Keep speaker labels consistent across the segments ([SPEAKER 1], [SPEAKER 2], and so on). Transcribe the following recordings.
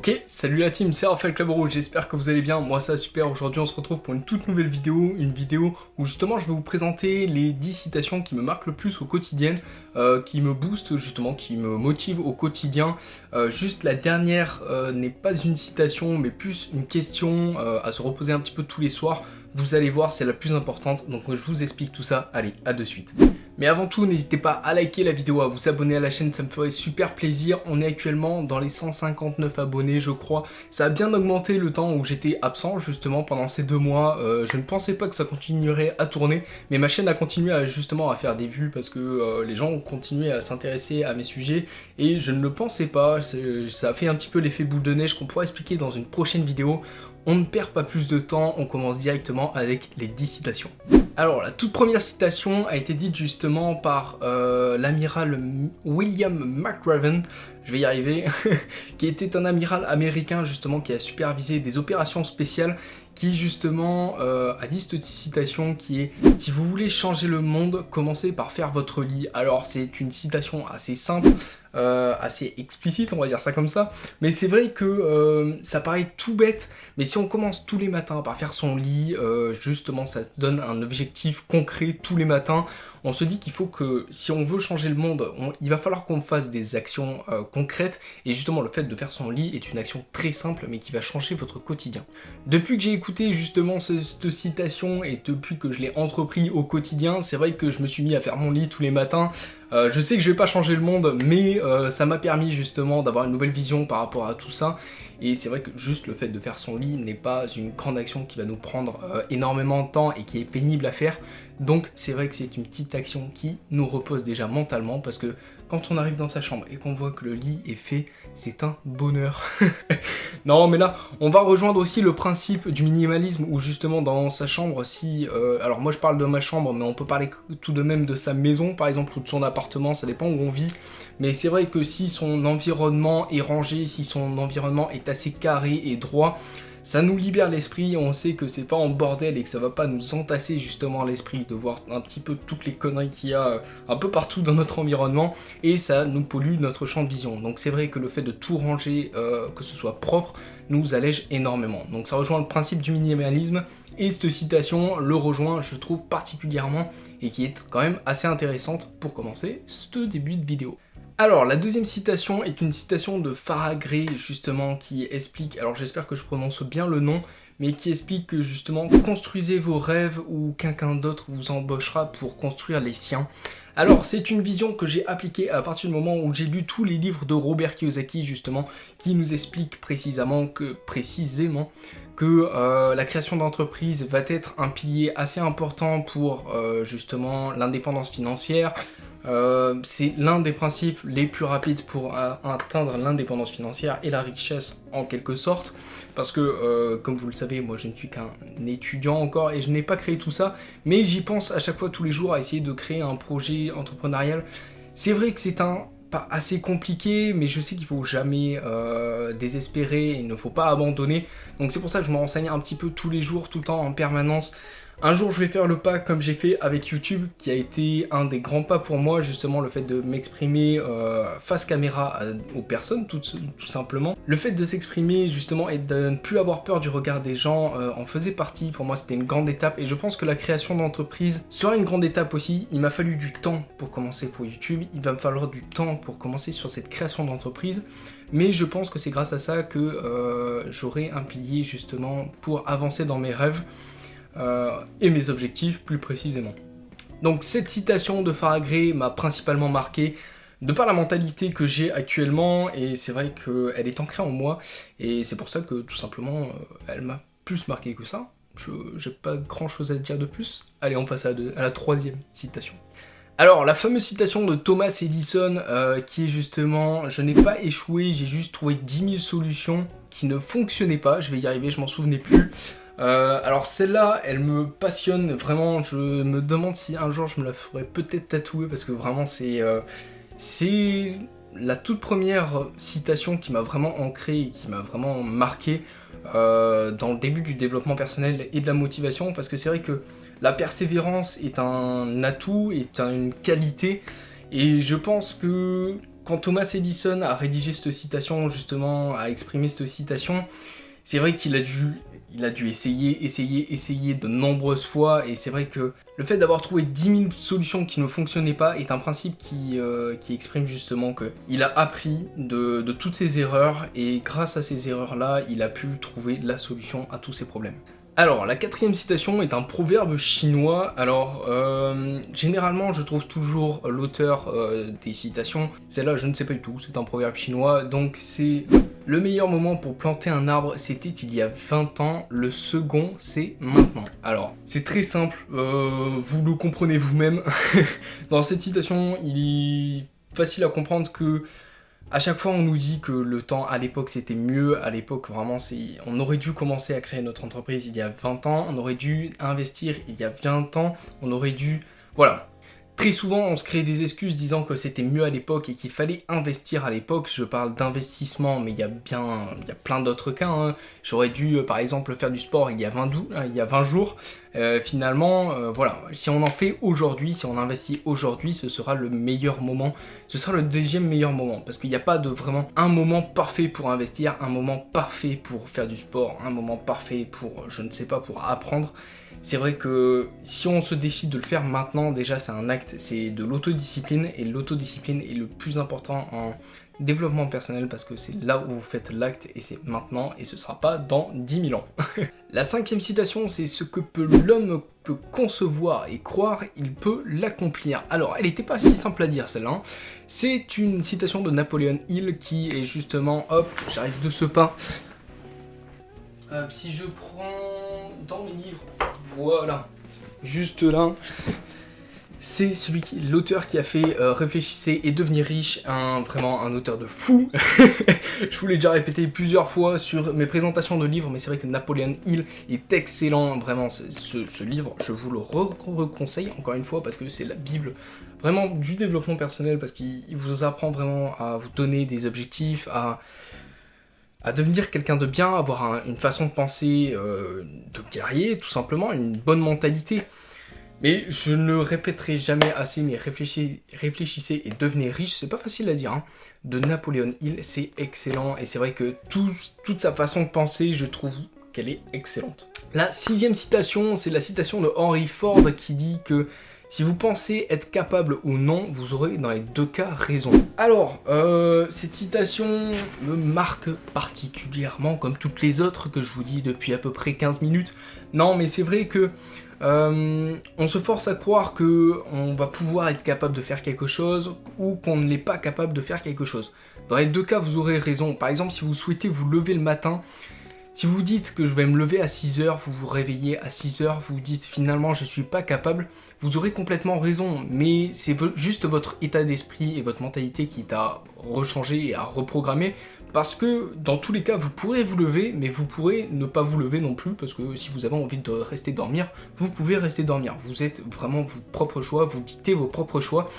[SPEAKER 1] Ok, salut la team, c'est Raphaël Club Rouge, j'espère que vous allez bien, moi ça va super. Aujourd'hui on se retrouve pour une toute nouvelle vidéo, une vidéo où justement je vais vous présenter les 10 citations qui me marquent le plus au quotidien, qui me boostent justement, qui me motivent au quotidien. Juste la dernière n'est pas une citation mais plus une question à se reposer un petit peu tous les soirs. Vous allez voir, c'est la plus importante, donc je vous explique tout ça, allez, à de suite. Mais avant tout, n'hésitez pas à liker la vidéo, à vous abonner à la chaîne, ça me ferait super plaisir. On est actuellement dans les 159 abonnés, je crois. Ça a bien augmenté le temps où j'étais absent, justement, pendant ces 2 mois. Je ne pensais pas que ça continuerait à tourner, mais ma chaîne a continué justement à faire des vues parce que les gens ont continué à s'intéresser à mes sujets et je ne le pensais pas. Ça a fait un petit peu l'effet boule de neige qu'on pourra expliquer dans une prochaine vidéo. On ne perd pas plus de temps, on commence directement avec les 10 citations. Alors la toute première citation a été dite justement par l'amiral William McRaven, je vais y arriver, qui était un amiral américain justement qui a supervisé des opérations spéciales, qui justement a dit cette citation qui est « Si vous voulez changer le monde, commencez par faire votre lit ». Alors c'est une citation assez simple, assez explicite, on va dire ça comme ça, mais c'est vrai que ça paraît tout bête, mais si on commence tous les matins par faire son lit, justement ça donne un objectif concret tous les matins. On se dit qu'il faut que, si on veut changer le monde, il va falloir qu'on fasse des actions concrètes, et justement le fait de faire son lit est une action très simple, mais qui va changer votre quotidien. Depuis que j'ai écouté justement cette citation, et depuis que je l'ai entrepris au quotidien, c'est vrai que je me suis mis à faire mon lit tous les matins. Je sais que je vais pas changer le monde, mais ça m'a permis justement d'avoir une nouvelle vision par rapport à tout ça. Et c'est vrai que juste le fait de faire son lit n'est pas une grande action qui va nous prendre énormément de temps et qui est pénible à faire. Donc c'est vrai que c'est une petite action qui nous repose déjà mentalement, parce que quand on arrive dans sa chambre et qu'on voit que le lit est fait, c'est un bonheur. Non mais là, on va rejoindre aussi le principe du minimalisme, où justement dans sa chambre, si... alors moi je parle de ma chambre, mais on peut parler tout de même de sa maison par exemple, ou de son appartement, ça dépend où on vit. Mais c'est vrai que si son environnement est rangé, si son environnement est assez carré et droit, ça nous libère l'esprit, on sait que c'est pas en bordel et que ça va pas nous entasser justement l'esprit de voir un petit peu toutes les conneries qu'il y a un peu partout dans notre environnement, et ça nous pollue notre champ de vision. Donc c'est vrai que le fait de tout ranger, que ce soit propre, nous allège énormément. Donc ça rejoint le principe du minimalisme, et cette citation le rejoint, je trouve, particulièrement, et qui est quand même assez intéressante pour commencer ce début de vidéo. Alors, la deuxième citation est une citation de Farah Gray, justement, qui explique, alors j'espère que je prononce bien le nom, mais qui explique que justement, construisez vos rêves ou quelqu'un d'autre vous embauchera pour construire les siens. Alors, c'est une vision que j'ai appliquée à partir du moment où j'ai lu tous les livres de Robert Kiyosaki, justement, qui nous explique précisément que la création d'entreprise va être un pilier assez important pour justement l'indépendance financière. C'est l'un des principes les plus rapides pour atteindre l'indépendance financière et la richesse en quelque sorte, parce que comme vous le savez, moi je ne suis qu'un étudiant encore et je n'ai pas créé tout ça, mais j'y pense à chaque fois tous les jours à essayer de créer un projet entrepreneurial. C'est vrai que c'est pas assez compliqué, mais je sais qu'il ne faut jamais désespérer, il ne faut pas abandonner, donc c'est pour ça que je me renseigne un petit peu tous les jours, tout le temps, en permanence. Un jour je vais faire le pas comme j'ai fait avec YouTube, qui a été un des grands pas pour moi, justement le fait de m'exprimer face caméra aux personnes, tout simplement. Le fait de s'exprimer justement et de ne plus avoir peur du regard des gens en faisait partie, pour moi c'était une grande étape, et je pense que la création d'entreprise sera une grande étape aussi. Il m'a fallu du temps pour commencer pour YouTube, il va me falloir du temps pour commencer sur cette création d'entreprise, mais je pense que c'est grâce à ça que j'aurai un pilier justement pour avancer dans mes rêves. Et mes objectifs plus précisément. Donc cette citation de Farah Gray m'a principalement marqué de par la mentalité que j'ai actuellement, et c'est vrai qu'elle est ancrée en moi, et c'est pour ça que tout simplement elle m'a plus marqué que ça. J'ai pas grand chose à dire de plus. Allez, on passe à la troisième citation. Alors, la fameuse citation de Thomas Edison, qui est justement « Je n'ai pas échoué, j'ai juste trouvé 10 000 solutions qui ne fonctionnaient pas », je vais y arriver, je m'en souvenais plus. Alors celle-là, elle me passionne vraiment, je me demande si un jour je me la ferais peut-être tatouer, parce que vraiment c'est la toute première citation qui m'a vraiment ancré et qui m'a vraiment marqué dans le début du développement personnel et de la motivation, parce que c'est vrai que la persévérance est un atout, est une qualité, et je pense que quand Thomas Edison a rédigé cette citation, justement, a exprimé cette citation, c'est vrai qu'il a dû essayer de nombreuses fois, et c'est vrai que le fait d'avoir trouvé 10 000 solutions qui ne fonctionnaient pas est un principe qui exprime justement qu'il a appris de toutes ses erreurs, et grâce à ces erreurs-là, il a pu trouver la solution à tous ses problèmes. Alors, la quatrième citation est un proverbe chinois. Alors, généralement, je trouve toujours l'auteur des citations. Celle-là, je ne sais pas du tout, c'est un proverbe chinois. Donc, c'est le meilleur moment pour planter un arbre, c'était il y a 20 ans. Le second, c'est maintenant. Alors, c'est très simple, vous le comprenez vous-même. Dans cette citation, il est facile à comprendre que à chaque fois, on nous dit que le temps à l'époque c'était mieux. À l'époque, vraiment, on aurait dû commencer à créer notre entreprise il y a 20 ans. On aurait dû investir il y a 20 ans. On aurait dû... Voilà. Très souvent, on se crée des excuses disant que c'était mieux à l'époque et qu'il fallait investir à l'époque. Je parle d'investissement, mais il y a plein d'autres cas. Hein. J'aurais dû, par exemple, faire du sport il y a 20 jours. Finalement, voilà, si on en fait aujourd'hui, si on investit aujourd'hui, ce sera le meilleur moment. Ce sera le deuxième meilleur moment. Parce qu'il n'y a pas de vraiment un moment parfait pour investir, un moment parfait pour faire du sport, un moment parfait pour, je ne sais pas, pour apprendre. C'est vrai que si on se décide de le faire maintenant, déjà c'est un acte, c'est de l'autodiscipline, et l'autodiscipline est le plus important en développement personnel parce que c'est là où vous faites l'acte et c'est maintenant et ce sera pas dans 10 000 ans. La cinquième citation, c'est ce que l'homme peut concevoir et croire, il peut l'accomplir. Alors, elle n'était pas si simple à dire celle-là. Hein. C'est une citation de Napoléon Hill qui est justement, hop, j'arrive de ce pas. Si je prends dans mes livres, voilà, juste là, c'est l'auteur qui a fait Réfléchissez et devenir riche, vraiment un auteur de fou. Je vous l'ai déjà répété plusieurs fois sur mes présentations de livres, mais c'est vrai que Napoléon Hill est excellent, vraiment, ce livre, je vous le reconseille encore une fois, parce que c'est la Bible vraiment du développement personnel, parce qu'il vous apprend vraiment à vous donner des objectifs, à devenir quelqu'un de bien, avoir une façon de penser de guerrier, tout simplement, une bonne mentalité. Mais je ne le répéterai jamais assez, mais réfléchissez et devenez riche, c'est pas facile à dire, hein. De Napoléon Hill, c'est excellent, et c'est vrai que toute sa façon de penser, je trouve qu'elle est excellente. La sixième citation, c'est la citation de Henry Ford qui dit que si vous pensez être capable ou non, vous aurez dans les deux cas raison. Alors, cette citation me marque particulièrement, comme toutes les autres que je vous dis depuis à peu près 15 minutes. Non, mais c'est vrai que on se force à croire qu'on va pouvoir être capable de faire quelque chose ou qu'on ne l'est pas capable de faire quelque chose. Dans les deux cas, vous aurez raison. Par exemple, si vous souhaitez vous lever le matin, si vous dites que je vais me lever à 6h, vous vous réveillez à 6h, vous dites finalement je suis pas capable, vous aurez complètement raison, mais c'est juste votre état d'esprit et votre mentalité qui est à rechanger et à reprogrammer, parce que dans tous les cas vous pourrez vous lever, mais vous pourrez ne pas vous lever non plus, parce que si vous avez envie de rester dormir, vous pouvez rester dormir, vous êtes vraiment vos propres choix, vous dictez vos propres choix.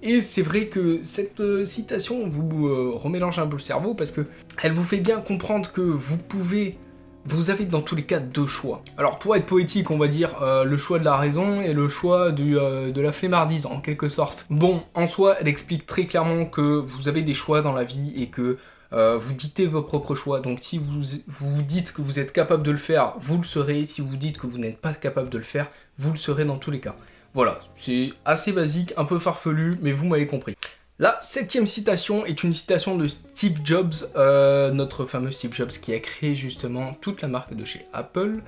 [SPEAKER 1] Et c'est vrai que cette citation vous remélange un peu le cerveau parce que elle vous fait bien comprendre que vous avez dans tous les cas deux choix. Alors pour être poétique, on va dire le choix de la raison et le choix de la flemmardise en quelque sorte. Bon, en soi, elle explique très clairement que vous avez des choix dans la vie et que vous dictez vos propres choix. Donc si vous dites que vous êtes capable de le faire, vous le serez. Si vous dites que vous n'êtes pas capable de le faire, vous le serez dans tous les cas. Voilà, c'est assez basique, un peu farfelu, mais vous m'avez compris. La septième citation est une citation de Steve Jobs, notre fameux Steve Jobs qui a créé justement toute la marque de chez Apple,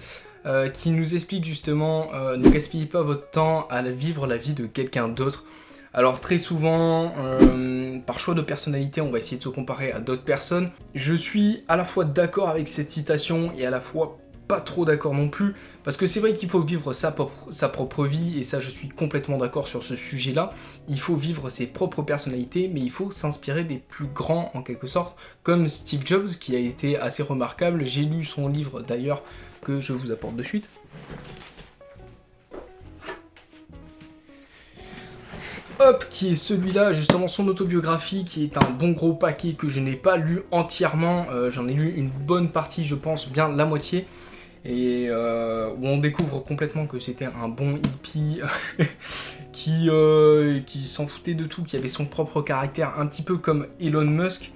[SPEAKER 1] qui nous explique justement ne gaspillez pas votre temps à vivre la vie de quelqu'un d'autre. Alors très souvent, par choix de personnalité, on va essayer de se comparer à d'autres personnes. Je suis à la fois d'accord avec cette citation et à la fois pas trop d'accord non plus, parce que c'est vrai qu'il faut vivre sa propre vie, et ça je suis complètement d'accord sur ce sujet-là. Il faut vivre ses propres personnalités, mais il faut s'inspirer des plus grands en quelque sorte, comme Steve Jobs qui a été assez remarquable. J'ai lu son livre d'ailleurs, que je vous apporte de suite. Hop, qui est celui-là, justement son autobiographie, qui est un bon gros paquet que je n'ai pas lu entièrement, j'en ai lu une bonne partie, je pense bien la moitié, et où on découvre complètement que c'était un bon hippie qui s'en foutait de tout, qui avait son propre caractère, un petit peu comme Elon Musk,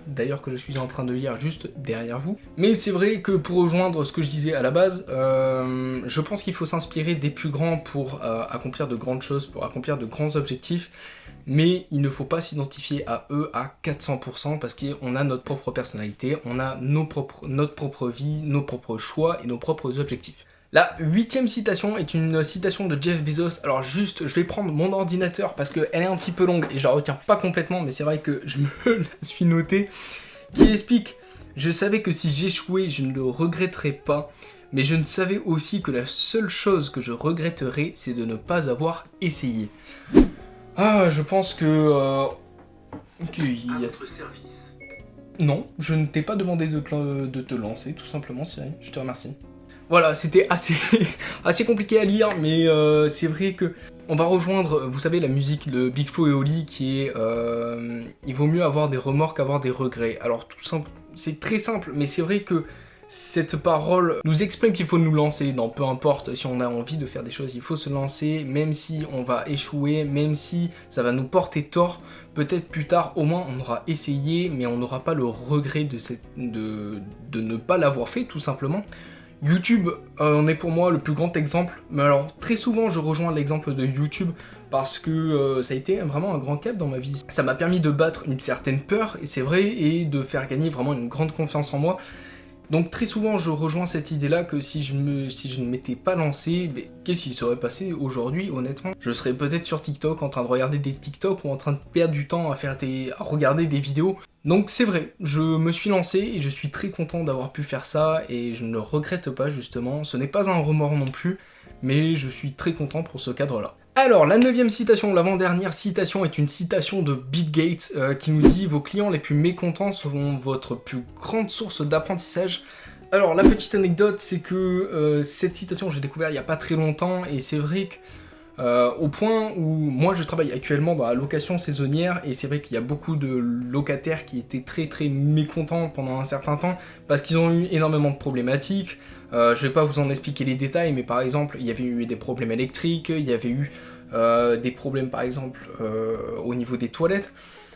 [SPEAKER 1] d'ailleurs que je suis en train de lire juste derrière vous. Mais c'est vrai que pour rejoindre ce que je disais à la base, je pense qu'il faut s'inspirer des plus grands pour accomplir de grandes choses, pour accomplir de grands objectifs, mais il ne faut pas s'identifier à eux à 400% parce qu'on a notre propre personnalité, on a notre propre vie, nos propres choix et nos propres objectifs. La 8e citation est une citation de Jeff Bezos. Alors juste, je vais prendre mon ordinateur parce qu'elle est un petit peu longue et je la retiens pas complètement, mais c'est vrai que je me la suis notée. Qui explique: je savais que si j'échouais, je ne le regretterais pas, mais je ne savais aussi que la seule chose que je regretterais, c'est de ne pas avoir essayé. Ah, je pense que... qu'il y a...
[SPEAKER 2] À votre service.
[SPEAKER 1] Non, je ne t'ai pas demandé de te lancer, tout simplement, Cyril. Je te remercie. Voilà, c'était assez compliqué à lire, mais c'est vrai que on va rejoindre, vous savez, la musique de Big Flo et Oli qui est il vaut mieux avoir des remords qu'avoir des regrets. Alors tout simple, c'est très simple, mais c'est vrai que cette parole nous exprime qu'il faut nous lancer. Non, peu importe, si on a envie de faire des choses, il faut se lancer, même si on va échouer, même si ça va nous porter tort. Peut-être plus tard, au moins, on aura essayé, mais on n'aura pas le regret de ne pas l'avoir fait, tout simplement. YouTube en est pour moi le plus grand exemple, mais alors très souvent je rejoins l'exemple de YouTube parce que ça a été vraiment un grand cap dans ma vie. Ça m'a permis de battre une certaine peur, et c'est vrai, et de faire gagner vraiment une grande confiance en moi. Donc très souvent je rejoins cette idée-là que si je ne m'étais pas lancé, qu'est-ce qui serait passé aujourd'hui honnêtement? Je serais peut-être sur TikTok en train de regarder des TikTok ou en train de perdre du temps à regarder des vidéos. Donc c'est vrai, je me suis lancé et je suis très content d'avoir pu faire ça et je ne le regrette pas justement. Ce n'est pas un remords non plus, mais je suis très content pour ce cadre-là. Alors, la 9e citation, l'avant-dernière citation, est une citation de Bill Gates qui nous dit: vos clients les plus mécontents seront votre plus grande source d'apprentissage. Alors, la petite anecdote, c'est que cette citation, j'ai découvert il n'y a pas très longtemps, et c'est vrai que au point où moi je travaille actuellement dans la location saisonnière, et c'est vrai qu'il y a beaucoup de locataires qui étaient très mécontents pendant un certain temps parce qu'ils ont eu énormément de problématiques. Je vais pas vous en expliquer les détails, mais par exemple il y avait eu des problèmes électriques, il y avait eu des problèmes par exemple au niveau des toilettes.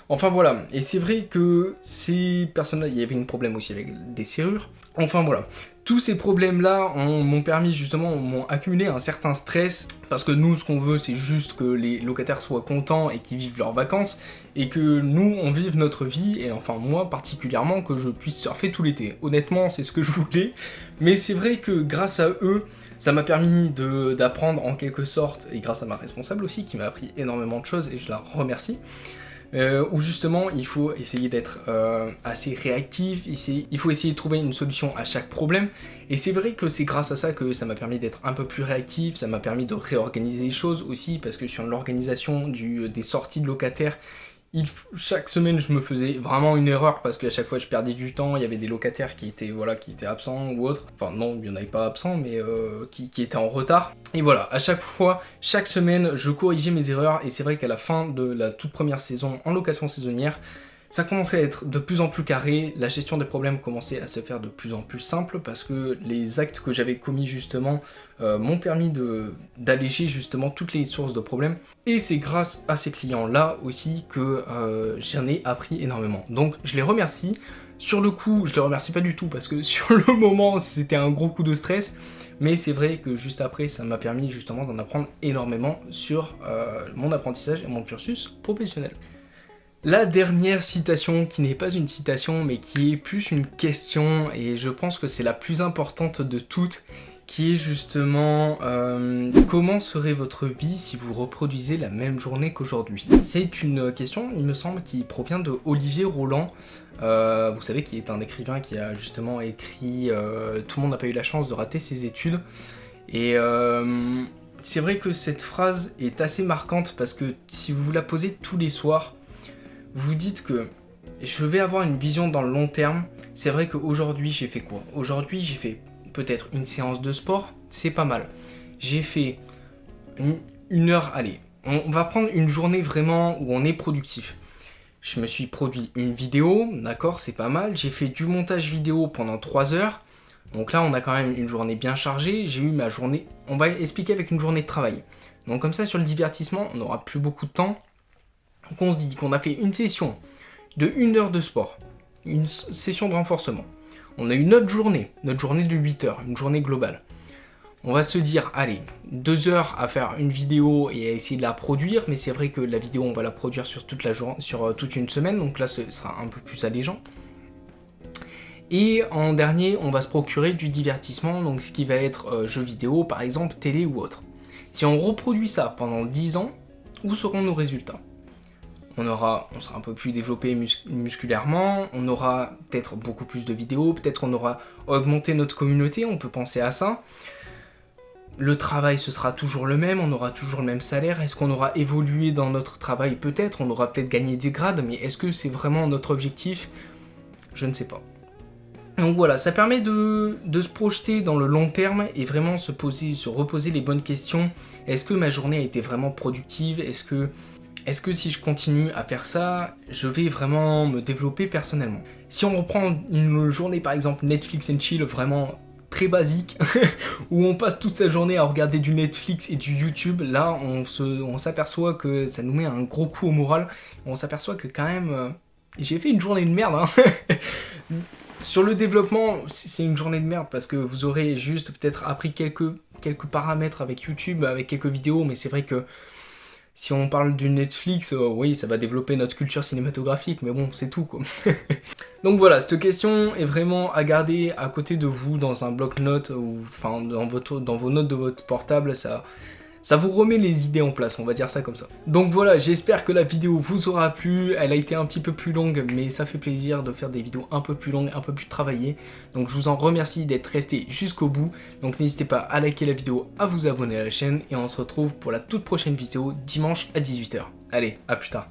[SPEAKER 1] Enfin voilà, et c'est vrai que ces personnes-là, il y avait un problème aussi avec des serrures. Enfin voilà, tous ces problèmes-là m'ont permis justement, m'ont accumulé un certain stress, parce que nous, ce qu'on veut, c'est juste que les locataires soient contents et qu'ils vivent leurs vacances, et que nous, on vive notre vie, et enfin moi particulièrement, que je puisse surfer tout l'été. Honnêtement, c'est ce que je voulais, mais c'est vrai que grâce à eux, ça m'a permis d'apprendre en quelque sorte, et grâce à ma responsable aussi, qui m'a appris énormément de choses, et je la remercie. Où justement il faut essayer d'être assez réactif, il faut essayer de trouver une solution à chaque problème, et c'est vrai que c'est grâce à ça que ça m'a permis d'être un peu plus réactif, ça m'a permis de réorganiser les choses aussi, parce que sur l'organisation des sorties de locataires, chaque semaine je me faisais vraiment une erreur parce qu'à chaque fois je perdais du temps, il y avait des locataires qui étaient absents ou autres, enfin non, il n'y en avait pas absents, mais qui étaient en retard, et voilà, à chaque fois, chaque semaine je corrigeais mes erreurs, et c'est vrai qu'à la fin de la toute première saison en location saisonnière, ça commençait à être de plus en plus carré, la gestion des problèmes commençait à se faire de plus en plus simple parce que les actes que j'avais commis justement m'ont permis d'alléger justement toutes les sources de problèmes, et c'est grâce à ces clients-là aussi que j'en ai appris énormément. Donc je les remercie. Sur le coup, je les remercie pas du tout parce que sur le moment c'était un gros coup de stress, mais c'est vrai que juste après ça m'a permis justement d'en apprendre énormément sur mon apprentissage et mon cursus professionnel. La dernière citation, qui n'est pas une citation mais qui est plus une question, et je pense que c'est la plus importante de toutes, qui est justement comment serait votre vie si vous reproduisez la même journée qu'aujourd'hui? C'est une question, il me semble, qui provient de Olivier Roland, vous savez, qui est un écrivain qui a justement écrit Tout le monde n'a pas eu la chance de rater ses études, et c'est vrai que cette phrase est assez marquante parce que si vous la posez tous les soirs, vous dites que je vais avoir une vision dans le long terme. C'est vrai qu'aujourd'hui j'ai fait quoi? Aujourd'hui j'ai fait peut-être une séance de sport, c'est pas mal. J'ai fait une heure, allez, on va prendre une journée vraiment où on est productif. Je me suis produit une vidéo, d'accord, c'est pas mal. J'ai fait du montage vidéo pendant 3 heures. Donc là on a quand même une journée bien chargée. J'ai eu ma journée, on va expliquer avec une journée de travail. Donc comme ça, sur le divertissement, on n'aura plus beaucoup de temps. Donc on se dit qu'on a fait une session de 1 heure de sport, une session de renforcement. On a eu notre journée de 8 heures, une journée globale. On va se dire, allez, 2 heures à faire une vidéo et à essayer de la produire, mais c'est vrai que la vidéo, on va la produire sur toute la journée, sur toute une semaine, donc là, ce sera un peu plus allégeant. Et en dernier, on va se procurer du divertissement, donc ce qui va être jeux vidéo, par exemple, télé ou autre. Si on reproduit ça pendant 10 ans, où seront nos résultats ? On sera un peu plus développé musculairement, on aura peut-être beaucoup plus de vidéos, peut-être on aura augmenté notre communauté, on peut penser à ça. Le travail, ce sera toujours le même, on aura toujours le même salaire. Est-ce qu'on aura évolué dans notre travail ? Peut-être, on aura peut-être gagné des grades, mais est-ce que c'est vraiment notre objectif ? Je ne sais pas. Donc voilà, ça permet de se projeter dans le long terme et vraiment se reposer les bonnes questions. Est-ce que ma journée a été vraiment productive ? Est-ce que si je continue à faire ça, je vais vraiment me développer personnellement ? Si on reprend une journée par exemple Netflix and chill, vraiment très basique, où on passe toute sa journée à regarder du Netflix et du YouTube, là on s'aperçoit que ça nous met un gros coup au moral, on s'aperçoit que quand même j'ai fait une journée de merde, hein. Sur le développement, c'est une journée de merde parce que vous aurez juste peut-être appris quelques paramètres avec YouTube, avec quelques vidéos, mais c'est vrai que si on parle du Netflix, oui, ça va développer notre culture cinématographique, mais bon, c'est tout, quoi. Donc voilà, cette question est vraiment à garder à côté de vous dans un bloc-notes ou enfin dans vos notes de votre portable, ça vous remet les idées en place, on va dire ça comme ça. Donc voilà, j'espère que la vidéo vous aura plu, elle a été un petit peu plus longue, mais ça fait plaisir de faire des vidéos un peu plus longues, un peu plus travaillées. Donc je vous en remercie d'être resté jusqu'au bout, donc n'hésitez pas à liker la vidéo, à vous abonner à la chaîne, et on se retrouve pour la toute prochaine vidéo dimanche à 18 h. Allez, à plus tard.